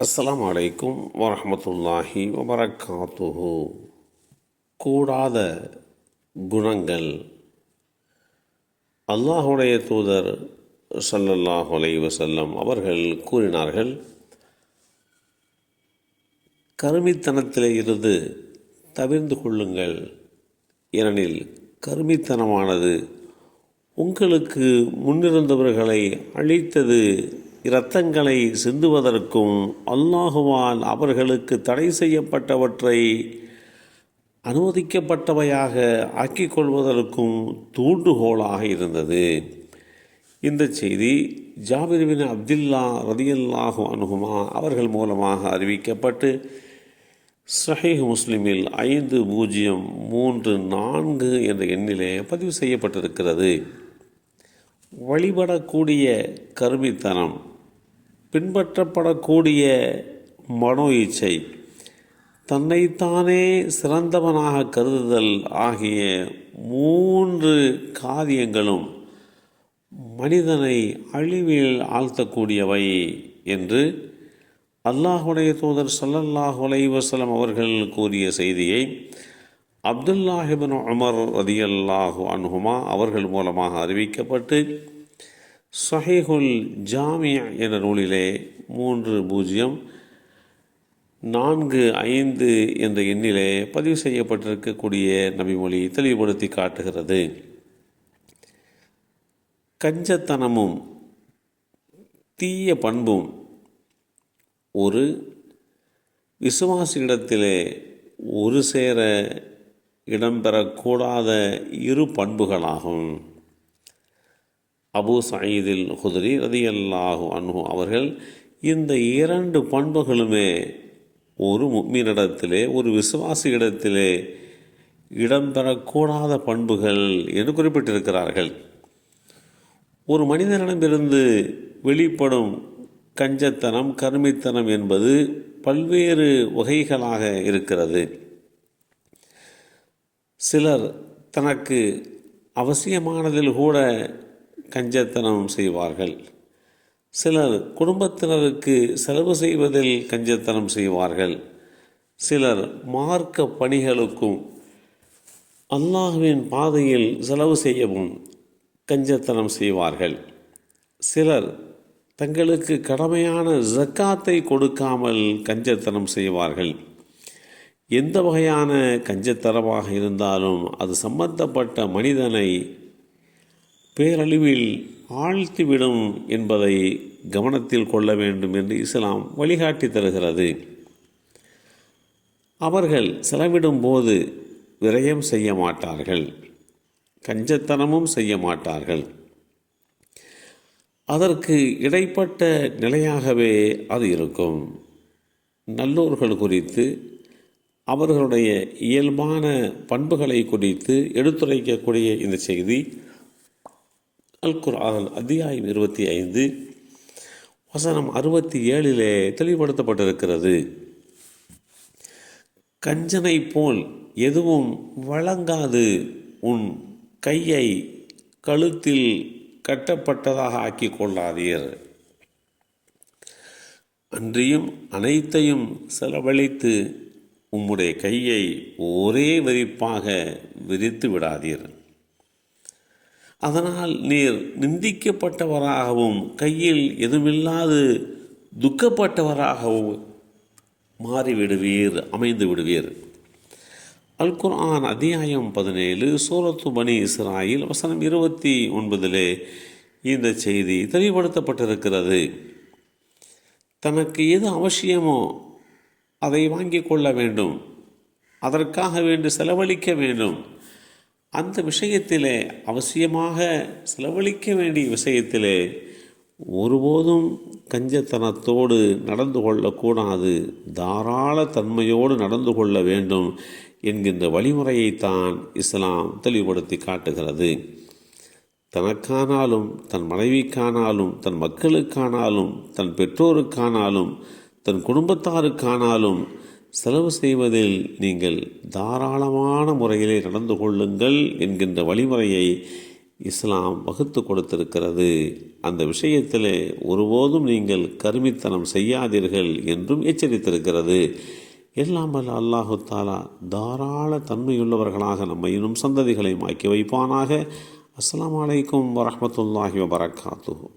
அஸ்ஸலாமு அலைக்கும் வரஹ்மத்துல்லாஹி வபரகாத்துஹு. கூடாத குணங்கள். அல்லாஹுடைய தூதர் ஸல்லல்லாஹு அலைஹி வஸல்லம் அவர்கள் கூறினார்கள், கருமித்தனத்திலே இருந்து தவிர்ந்து கொள்ளுங்கள். ஏனெனில் கருமித்தனமானது உங்களுக்கு முன்னிருந்தவர்களை அழித்தது. இரத்தங்களை சிந்துவதற்கும் அல்லாஹுவால் அவர்களுக்கு தடை செய்யப்பட்டவற்றை அனுமதிக்கப்பட்டவையாக ஆக்கிக் கொள்வதற்கும் தூண்டுகோலாக இருந்தது. இந்த செய்தி ஜாபிர் பின் அப்துல்லா ரலியல்லாஹு அன்ஹுமா அவர்கள் மூலமாக அறிவிக்கப்பட்டு ஸஹீஹ் முஸ்லிமில் 5034 என்ற எண்ணிலே பதிவு செய்யப்பட்டிருக்கிறது. வழிபடக்கூடிய கருமித்தனம், பின்பற்றப்படக்கூடிய மனோ இச்சை, தன்னைத்தானே சிறந்தவனாக கருதுதல் ஆகிய 3 காரியங்களும் மனிதனை அழிவில் ஆழ்த்தக்கூடியவை என்று அல்லாஹுடைய தூதர் ஸல்லல்லாஹு அலைஹி வஸல்லம் அவர்கள் கூறிய செய்தியை அப்துல்லாஹ் இப்னு உமர் ரலியல்லாஹு அன்ஹுமா அவர்கள் மூலமாக அறிவிக்கப்பட்டு ஸஹீஹுல் ஜாமி என்ற நூலிலே 3045 என்ற எண்ணிலே பதிவு செய்யப்பட்டிருக்கக்கூடிய நபிமொழி தெளிவுபடுத்தி காட்டுகிறது. கஞ்சத்தனமும் தீய பண்பும் ஒரு விசுவாசியிடத்திலே ஒரு சேர இடம்பெறக்கூடாத 2 பண்புகளாகும். அபூ சயீதில் குத்ரி ரலியல்லாஹு அன்ஹு அவர்கள் இந்த 2 பண்புகளுமே ஒரு முஃமினிடத்திலே, ஒரு விசுவாசியிடத்திலே இடம்பெறக்கூடாத பண்புகள் என்று குறிப்பிட்டிருக்கிறார்கள். ஒரு மனிதனிடமிருந்து வெளிப்படும் கஞ்சத்தனம், கருமித்தனம் என்பது பல்வேறு வகைகளாக இருக்கிறது. சிலர் தனக்கு அவசியமானதில் கூட கஞ்சத்தனம் செய்வார்கள். சிலர் குடும்பத்தினருக்கு செலவு செய்வதில் கஞ்சத்தனம் செய்வார்கள். சிலர் மார்க்க பணிகளுக்கும் அல்லாஹ்வின் பாதையில் செலவு செய்யவும் கஞ்சத்தனம் செய்வார்கள். சிலர் தங்களுக்கு கடமையான ஜக்காத்தை கொடுக்காமல் கஞ்சத்தனம் செய்வார்கள். எந்த வகையான கஞ்சத்தனமாக இருந்தாலும் அது சம்பந்தப்பட்ட மனிதனை பேரழிவில் ஆழ்த்திவிடும் என்பதை கவனத்தில் கொள்ள வேண்டும் என்று இஸ்லாம் வழிகாட்டி தருகிறது. அவர்கள் செலவிடும் போது விரயம் செய்ய மாட்டார்கள், கஞ்சத்தனமும் செய்ய மாட்டார்கள். அதற்கு இடைப்பட்ட நிலையாகவே அது இருக்கும். நல்லோர்கள் குறித்து, அவர்களுடைய இயல்பான பண்புகளை குறித்து எடுத்துரைக்கக்கூடிய இந்த செய்தி அல் குர்ஆன் அத்தியாயம் 25 வசனம் 67 தெளிவுபடுத்தப்பட்டிருக்கிறது. கஞ்சனை போல் எதுவும் வழங்காது உன் கையை கழுத்தில் கட்டப்பட்டதாக ஆக்கிக் கொள்ளாதீர். அன்றியும் அனைத்தையும் செலவழித்து உம்முடைய கையை ஒரே விரிப்பாக விரித்து விடாதீர். அதனால் நீர் நிந்திக்கப்பட்டவராகவும் கையில் எதுவுமில்லாது துக்கப்பட்டவராகவும் அமைந்து விடுவீர். அல் குர்ஆன் அத்தியாயம் 17 சூரத்து பனி இஸ்ராயில் வசனம் 29 இந்த செய்தி தெளிவுபடுத்தப்பட்டிருக்கிறது. தனக்கு எது அவசியமோ அதை வாங்கி கொள்ள வேண்டும், அதற்காக வேண்டி செலவழிக்க வேண்டும். அந்த விஷயத்திலே, அவசியமாக செலவழிக்க வேண்டிய விஷயத்திலே ஒருபோதும் கஞ்சத்தனத்தோடு நடந்து கொள்ளக்கூடாது, தாராள தன்மையோடு நடந்து கொள்ள வேண்டும் என்கின்ற வழிமுறையைத்தான் இஸ்லாம் தெளிவுபடுத்தி காட்டுகிறது. தனக்கானாலும், தன் மனைவிக்கானாலும், தன் மக்களுக்கானாலும், தன் பெற்றோருக்கானாலும், தன் குடும்பத்தாருக்கானாலும் செலவு செய்வதில் நீங்கள் தாராளமான முறையிலே நடந்து கொள்ளுங்கள் என்கின்ற வழிமுறையை இஸ்லாம் வகுத்து கொடுத்திருக்கிறது. அந்த விஷயத்திலே ஒருபோதும் நீங்கள் கருமித்தனம் செய்யாதீர்கள் என்றும் எச்சரித்திருக்கிறது. எல்லாம் வல்ல அல்லாஹு தாலா தாராள தன்மையுள்ளவர்களாக நம்மையும் சந்ததிகளையும் ஆக்கி வைப்பானாக. அஸ்ஸலாமு அலைக்கும் வரஹ்மத்துல்லாஹி வபரகாத்துஹு.